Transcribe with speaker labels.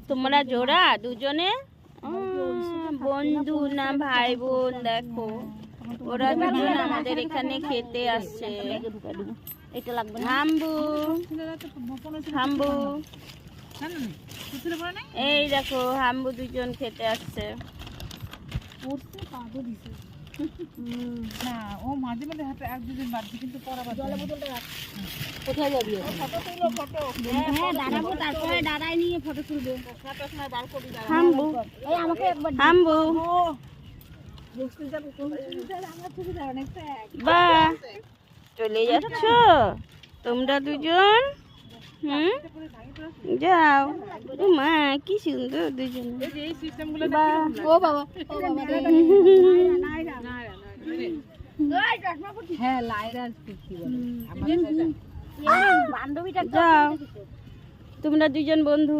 Speaker 1: তোমরা জোড়া দুজনে বন্ধু না ভাই বোন? দেখো ওরা দুজন আমাদের এখানে খেতে আসছে। হাম্বু হাম্বু, এই দেখো হাম্বু দুজন খেতে আসছে।
Speaker 2: না ও মাঝে মাঝে হাতে এক দুদিন বাড়ছে কিন্তু পড়াবার
Speaker 3: কোথায় যাবি?
Speaker 1: দাঁড়াবো, তারপরে দাঁড়াই নিয়ে ফটো তুলবো। হাম্বু হাম্বু, বাহ চলে যাচ্ছ তোমরা দুজন? যাও। মা কি সুন্দর দুজন।
Speaker 3: ও বাবা, হ্যাঁ লাইরা
Speaker 1: যাও তোমরা দুজন বন্ধু।